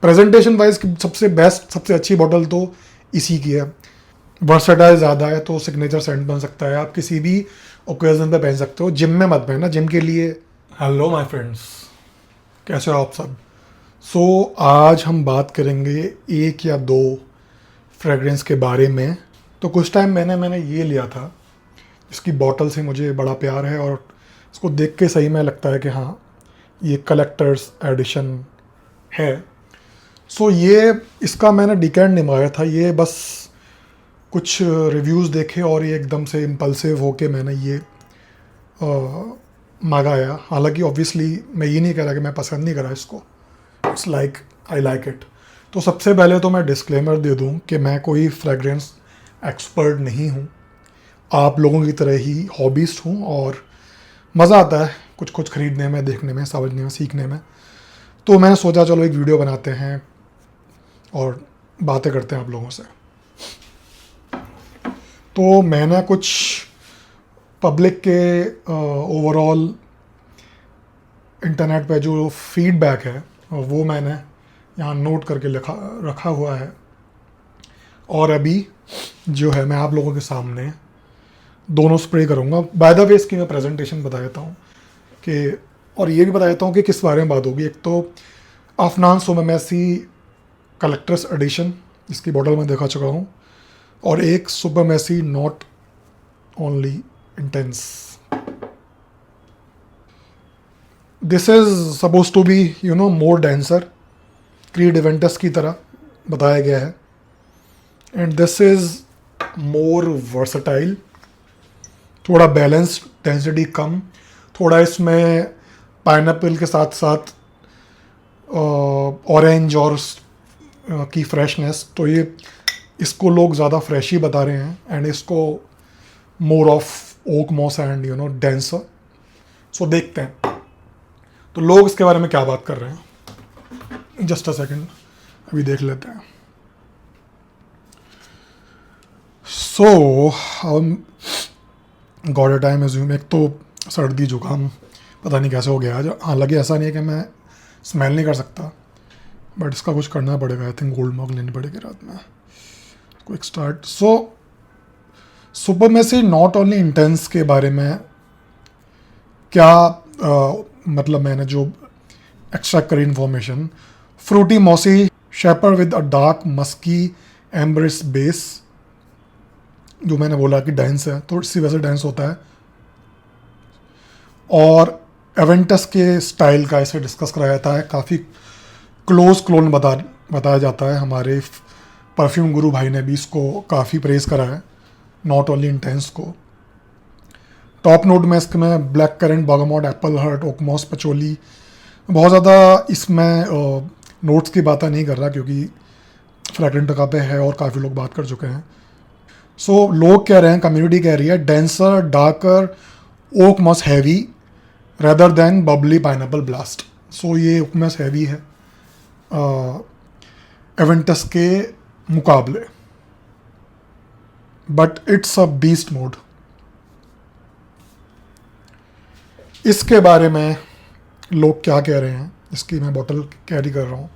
Presentation wise सबसे best, सबसे अच्छी बॉटल तो इसी की है। वर्सेटाइल ज़्यादा है, तो सिग्नेचर सेंट बन सकता है, आप किसी भी ओकेजन पे पहन सकते हो। जिम में मत पहनना, जिम के लिए। हेलो माय फ्रेंड्स, कैसे हो आप सब? आज हम बात करेंगे एक या दो फ्रेगरेंस के बारे में। तो कुछ टाइम मैंने ये लिया था, इसकी बॉटल से मुझे बड़ा प्यार है और इसको देख के सही में लगता है कि हाँ, ये कलेक्टर्स एडिशन है। ये इसका मैंने डिकेंट नहीं मंगाया था, ये बस कुछ रिव्यूज़ देखे और ये एकदम से इम्पल्सिव होके मैंने ये मंगाया। हालांकि ऑब्वियसली मैं ये नहीं कह रहा कि मैं पसंद नहीं करा इसको, it's like I like it. तो सबसे पहले तो मैं डिस्क्लेमर दे दूं कि मैं कोई फ्रेगरेंस एक्सपर्ट नहीं हूं, आप लोगों की तरह ही हॉबीस्ट हूं और मज़ा आता है कुछ कुछ ख़रीदने में, देखने में, समझने में, सीखने में। तो मैंने सोचा चलो एक वीडियो बनाते हैं और बातें करते हैं आप लोगों से। तो मैंने कुछ पब्लिक के ओवरऑल इंटरनेट पे जो फीडबैक है वो मैंने यहाँ नोट करके रखा हुआ है, और अभी जो है मैं आप लोगों के सामने दोनों स्प्रे करूँगा। बाय द वे इसकी मैं प्रेजेंटेशन बता देता हूँ कि, और ये भी बता देता हूँ कि किस बारे में बात होगी। एक तो अफनान सुपरमैसी कलेक्टर्स एडिशन, इसकी बॉटल में देखा चुका हूँ, और एक supremacy not only intense. This is suppose to be more denser, Creed Aventus की तरह बताया गया है, and this is more versatile, थोड़ा बैलेंस्ड, डेंसिटी कम, थोड़ा इसमें पाइनएप्पल के साथ साथ ऑरेंज और की फ्रेशनेस। तो ये इसको लोग ज़्यादा फ्रेश ही बता रहे हैं, एंड इसको more of oak moss and denser. So देखते हैं तो लोग इसके बारे में क्या बात कर रहे हैं। जस्ट अ सेकेंड, अभी देख लेते हैं। गॉड अ टाइम एज्यूम, एक तो सर्दी जुकाम पता नहीं कैसे हो गया आज। हालांकि ऐसा नहीं है कि मैं स्मेल नहीं कर सकता, बट इसका कुछ करना पड़ेगा। आई थिंक गोल्ड मॉक लेनी पड़ेगी रात में। Quick start. Supremacy not only intense के बारे में क्या मतलब मैंने जो एक्सट्रैक्ट करी information, fruity mossy chypre with a dark musky ambergris base, जो मैंने बोला कि डांस है तो इसी वजह से डांस होता है, और एवेंटस के स्टाइल का इसे डिस्कस कराया जाता है। काफ़ी क्लोज क्लोन बताया जाता है। हमारे परफ्यूम गुरु भाई ने भी इसको काफ़ी प्रेज़ करा है, नॉट ओनली इंटेंस को। टॉप नोट में इसमें black currant, bergamot, apple heart, oakmoss, patchouli. बहुत ज़्यादा इसमें नोट्स की बातें नहीं कर रहा क्योंकि फ्रैग्रेंट का पे है और काफ़ी लोग बात कर चुके हैं। लोग कह रहे हैं, कम्युनिटी कह रही है denser, darker, oakmoss heavy rather than bubbly pineapple blast. ये ओकमॉस हैवी है एवेंटस के मुकाबले, but it's a beast mode. इसके बारे में लोग क्या कह रहे हैं, इसकी मैं बोतल कैरी कर रहा हूँ।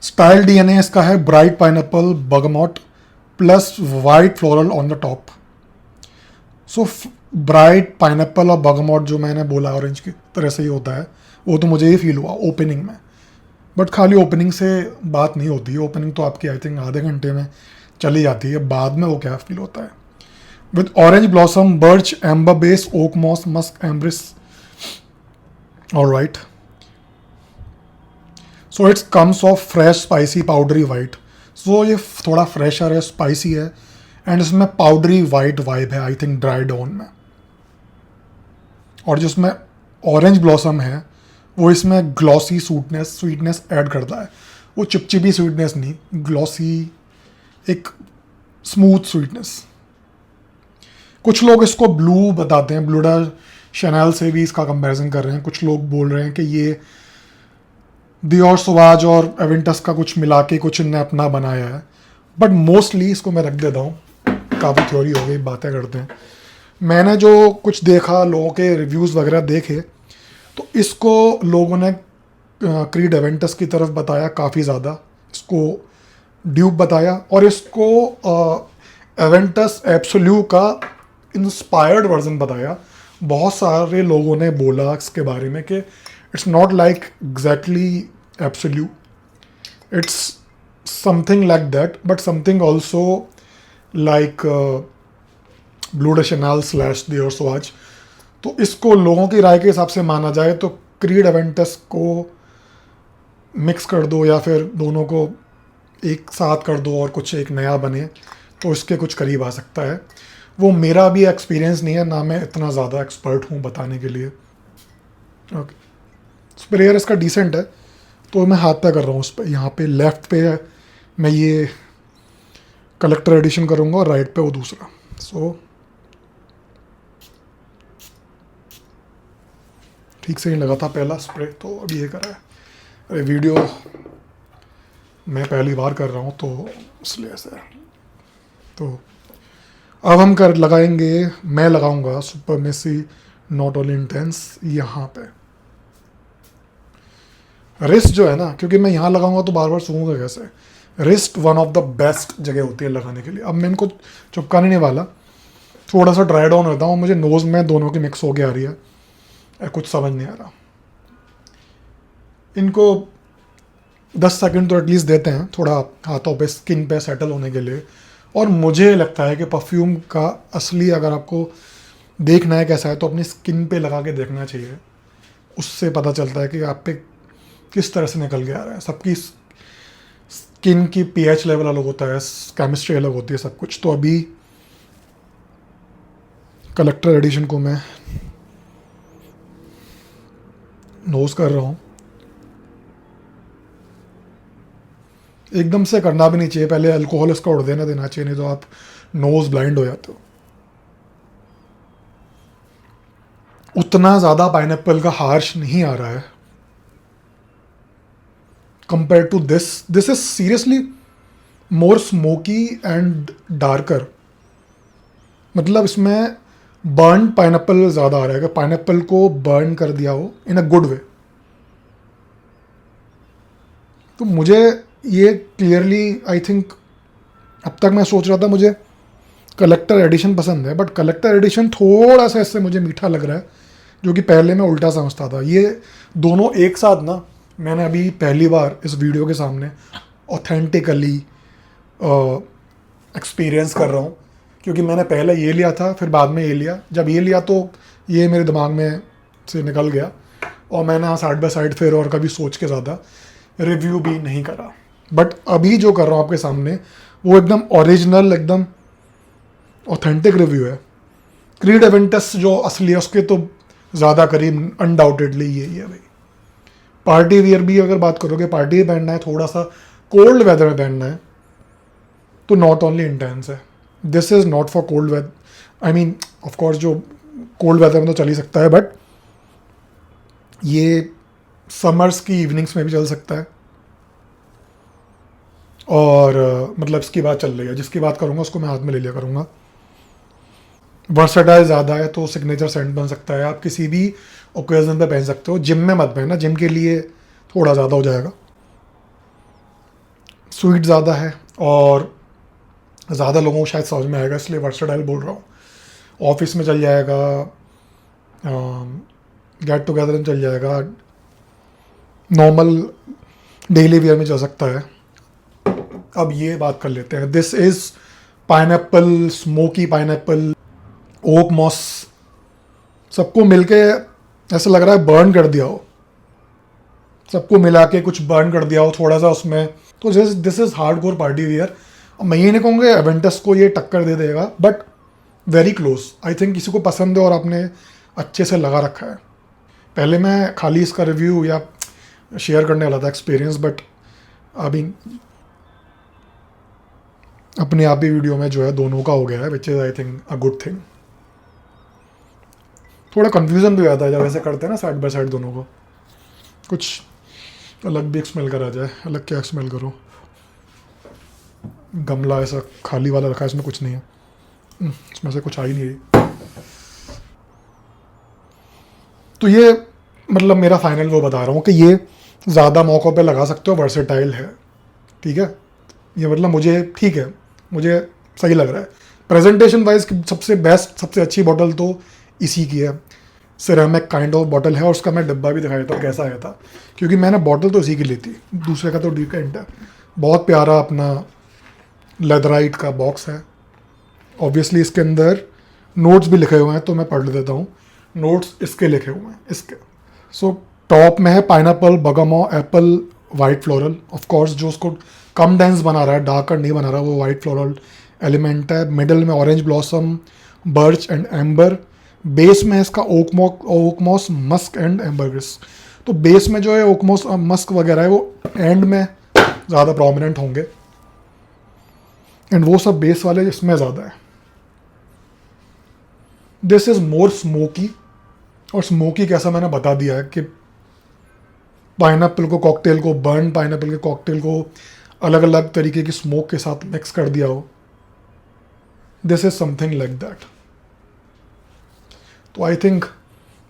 स्टाइल डीएनए इसका है bright pineapple bergamot plus white floral on the top. Bright pineapple और बर्गामोट जो मैंने बोला ऑरेंज की तरह से ही होता है, वो तो मुझे ही फील हुआ ओपनिंग में। बट खाली ओपनिंग से बात नहीं होती है, ओपनिंग तो आपकी आई थिंक आधे घंटे में चली जाती है, बाद में वो क्या फील होता है। With orange blossom, birch, amber base, oak moss, musk, ambergris. Alright, so it's comes off fresh spicy powdery white. ये थोड़ा फ्रेशर है, स्पाइसी है, एंड इसमें पाउडरी वाइट वाइब है आई थिंक ड्राई डाउन में। और जिसमें ऑरेंज ब्लॉसम है वो इसमें ग्लॉसी स्वीटनेस ऐड करता है। वो चिपचिपी स्वीटनेस नहीं, ग्लॉसी एक स्मूथ स्वीटनेस। कुछ लोग इसको ब्लू बताते हैं, ब्लूडा शैनल से भी इसका कंपैरिजन कर रहे हैं। कुछ लोग बोल रहे हैं कि ये दियोर सवाज और एवेंटस का कुछ मिला के कुछ इनने अपना बनाया है, बट मोस्टली इसको मैं रख देता हूँ। काफ़ी थ्योरी हो गई, बातें करते हैं। मैंने जो कुछ देखा, लोगों के रिव्यूज़ वगैरह देखे, तो इसको लोगों ने क्रीड एवेंटस की तरफ बताया काफ़ी ज़्यादा, इसको ड्यूक बताया, और इसको एवेंटस एब्सोल्यू का इंस्पायर्ड वर्जन बताया। बहुत सारे लोगों ने बोला इसके बारे में कि it's not like exactly absolu, it's something like that, but something also like Bleu de Chanel slash the earth watch. तो इसको लोगों की राय के हिसाब से माना जाए तो क्रीड एवेंटस को मिक्स कर दो या फिर दोनों को एक साथ कर दो और कुछ एक नया बने तो इसके कुछ करीब आ सकता है। वो मेरा भी एक्सपीरियंस नहीं है, ना मैं इतना ज़्यादा एक्सपर्ट हूँ बताने के लिए। ओके, स्प्रेयर इसका डिसेंट है, तो मैं हाथ पे कर रहा हूँ उस पर। यहाँ पे लेफ़्ट पे मैं ये कलेक्टर एडिशन करूँगा और राइट पे वो दूसरा। सो ठीक से ही लगा था पहला स्प्रे, तो अब ये करा है। अरे वीडियो मैं पहली बार कर रहा हूँ तो इसलिए ऐसा है। तो अब हम लगाएंगे, मैं लगाऊंगा सुपरमेसी नॉट ओनली इंटेंस यहाँ पे। रिस्ट जो है ना, क्योंकि मैं यहाँ लगाऊंगा तो बार बार सूंघूंगा कैसे। Wrist one of the best जगह होती है लगाने के लिए। अब मैं इनको चिपकाने नहीं वाला, थोड़ा सा ड्राई डाउन रहता हूँ। मुझे नोज़ में दोनों की मिक्स होके आ रही है, कुछ समझ नहीं आ रहा। इनको 10 सेकंड तो एटलीस्ट देते हैं थोड़ा हाथों पे, स्किन पे सेटल होने के लिए। और मुझे लगता है कि परफ्यूम का असली अगर आपको देखना है कैसा है तो अपनी स्किन पे लगा के देखना चाहिए। उससे पता चलता है कि आप पे किस तरह से निकल के आ रहा है। सबकी स्किन की पीएच लेवल अलग होता है, केमिस्ट्री अलग होती है, सब कुछ। तो अभी कलेक्टर एडिशन को मैं नोज कर रहा हूँ। एकदम से करना भी नहीं चाहिए, पहले अल्कोहल इसका उड़ देना देना चाहिए, नहीं तो आप नोज ब्लाइंड हो जाते हो। उतना ज़्यादा पाइनएप्पल का हार्श नहीं आ रहा है compare to this. This is seriously more smoky and darker. मतलब इसमें बर्न पाइनएप्पल ज़्यादा आ रहा है, कि पाइनएप्पल को बर्न कर दिया हो इन अ गुड वे। तो मुझे ये क्लियरली आई थिंक, अब तक मैं सोच रहा था मुझे कलेक्टर एडिशन पसंद है, बट कलेक्टर एडिशन थोड़ा सा इससे मुझे मीठा लग रहा है, जो कि पहले मैं उल्टा समझता था। ये दोनों एक साथ ना, मैंने अभी पहली बार इस वीडियो के सामने ऑथेंटिकली एक्सपीरियंस कर रहा हूँ, क्योंकि मैंने पहले ये लिया था फिर बाद में ये लिया। जब ये लिया तो ये मेरे दिमाग में से निकल गया और मैंने यहाँ साइड बाय साइड फिर और कभी सोच के ज़्यादा रिव्यू भी नहीं करा। बट अभी जो कर रहा हूँ आपके सामने वो एकदम ओरिजिनल, एकदम ऑथेंटिक रिव्यू है। क्रीड एवेंटस जो असली है उसके तो ज़्यादा करीब अनडाउटेडली यही है भाई। पार्टी वियर भी अगर बात करोगे, पार्टी में पहनना है, थोड़ा सा कोल्ड वेदर में पहनना है, तो नॉट ओनली इंटेंस है। This is not for cold weather. I mean of course जो कोल्ड वेदर में तो चल ही सकता है, बट ये समर्स की इवनिंग्स में भी चल सकता है। और मतलब इसकी बात चल रही है, जिसकी बात करूँगा उसको मैं हाथ में ले लिया करूँगा। वर्सेटाइल ज़्यादा है तो सिग्नेचर सेंट बन सकता है, आप किसी भी ओकेजन पे पहन सकते हो। जिम में मत पहनना, जिम के लिए थोड़ा ज़्यादा हो जाएगा। स्वीट ज़्यादा है और ज़्यादा लोगों को शायद समझ में आएगा, इसलिए वर्सेटाइल बोल रहा हूँ। ऑफिस में चल जाएगा, गेट टुगेदर में चल जाएगा, नॉर्मल डेली वेयर में चल सकता है। अब ये बात कर लेते हैं। This is pineapple, smoky pineapple, oak moss, सबको मिलके ऐसा लग रहा है बर्न कर दिया हो, सबको मिला के कुछ बर्न कर दिया हो थोड़ा सा उसमें। तो this is hardcore party wear. मैं ये नहीं कहूँगा एवेंटस को ये टक्कर दे देगा, but very close. I think किसी को पसंद है और आपने अच्छे से लगा रखा है। पहले मैं खाली इसका रिव्यू या शेयर करने वाला था एक्सपीरियंस, बट अभी अपने आप ही वीडियो में जो है दोनों का हो गया है, which is I think a good thing. थोड़ा कन्फ्यूज़न भी हो जाता है जब ऐसे करते हैं ना साइड बाय साइड दोनों को, कुछ अलग भी स्मेल करा जाए। अलग क्या स्मेल करो, गमला ऐसा खाली वाला रखा है, इसमें कुछ नहीं है, इसमें से कुछ आ ही नहीं रही। तो ये मतलब मेरा फाइनल वो बता रहा हूँ कि ये ज़्यादा मौक़ों पे लगा सकते हो, वर्सेटाइल है, ठीक है। ये मतलब मुझे ठीक है, मुझे सही लग रहा है। प्रेजेंटेशन वाइज सबसे बेस्ट, सबसे अच्छी बॉटल तो इसी की है। सिरेमिक काइंड ऑफ बॉटल है और उसका मैं डब्बा भी दिखा देता हूँ कैसा आया था, क्योंकि मैंने बॉटल तो इसी की ली थी, दूसरे का तो डिकेंट है। बहुत प्यारा अपना लेदराइट का बॉक्स है। ऑब्वियसली इसके अंदर नोट्स भी लिखे हुए हैं, तो मैं पढ़ देता हूँ। नोट्स इसके लिखे हुए हैं इसके। सो टॉप में है pineapple, bergamot, apple, white floral. Of course जो उसको कम डेंस बना रहा है, डार्कर नहीं बना रहा, वो वाइट फ्लोरल एलिमेंट है। मिडल में orange blossom, birch and amber. Base में इसका ओकमॉस, मस्क एंड एम्बरग्रिस। तो बेस में जो है ओकमॉस, मस्क वगैरह है, वो एंड में ज़्यादा प्रोमिनेंट होंगे, एंड वो सब बेस वाले इसमें ज़्यादा है। दिस इज़ मोर स्मोकी, और स्मोकी कैसा मैंने बता दिया है कि पाइनएप्पल को, कॉकटेल को, बर्न पाइनएप्पल के कॉकटेल को अलग अलग तरीके की स्मोक के साथ मिक्स कर दिया हो। This is something like that. तो आई थिंक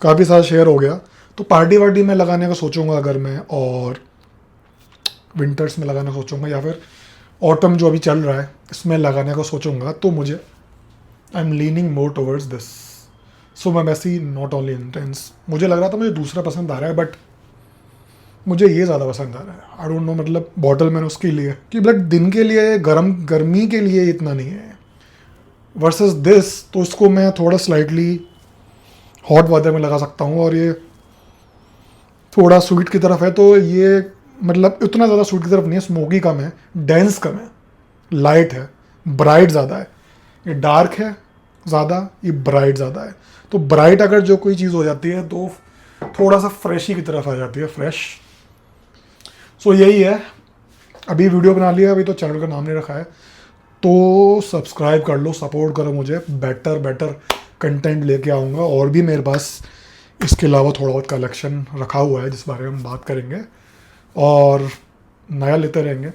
काफ़ी सारा शेयर हो गया। तो पार्टी वार्टी में लगाने का सोचूंगा अगर मैं, और विंटर्स में लगाना सोचूंगा, या फिर ऑटम जो अभी चल रहा है इसमें लगाने का सोचूंगा, तो मुझे I am leaning more towards this. So मैं वैसी नॉट ओनली इंटेंस, मुझे लग रहा था मुझे दूसरा पसंद आ रहा है, बट मुझे ये ज़्यादा पसंद आ रहा है। आई डोंट नो, मतलब बॉटल मैंने उसके लिए कि बट दिन के लिए, गर्मी के लिए इतना नहीं है वर्सेस दिस। तो इसको मैं थोड़ा स्लाइटली हॉट वेदर में लगा सकता हूँ, और ये थोड़ा स्वीट की तरफ है, तो ये मतलब इतना ज़्यादा स्वीट की तरफ नहीं है। स्मोकी कम है, डेंस कम है, लाइट है, ब्राइट ज़्यादा है। ये डार्क है ज़्यादा, ये ब्राइट ज़्यादा है। तो ब्राइट अगर जो कोई चीज़ हो जाती है तो थोड़ा सा फ्रेशी की तरफ आ जाती है, फ्रेश। सो यही है। अभी वीडियो बना लिया, अभी तो चैनल का नाम नहीं रखा है, तो सब्सक्राइब कर लो, सपोर्ट करो मुझे। बेटर कंटेंट लेके आऊँगा, और भी मेरे पास इसके अलावा थोड़ा बहुत कलेक्शन रखा हुआ है जिस बारे में हम बात करेंगे, और नया लेते रहेंगे।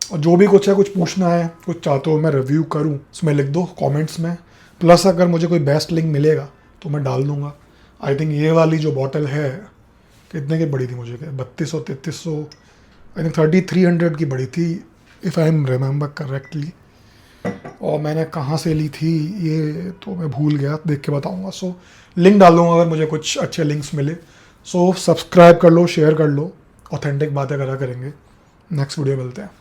और जो भी कुछ है, कुछ पूछना है, कुछ चाहते हो मैं रिव्यू करूं, उसमें लिख दो कमेंट्स में। प्लस अगर मुझे कोई बेस्ट लिंक मिलेगा तो मैं डाल दूंगा। आई थिंक ये वाली जो बॉटल है, कितने की बड़ी थी मुझे, 3200 3300, आई थिंक 3300 की बड़ी थी, if I am remember correctly. और मैंने कहाँ से ली थी ये तो मैं भूल गया, देख के बताऊँगा। सो लिंक डाल दूँगा अगर मुझे कुछ अच्छे लिंक्स मिले। सो सब्सक्राइब कर लो, शेयर कर लो, ऑथेंटिक बातें करा करेंगे। नेक्स्ट वीडियो मिलते हैं।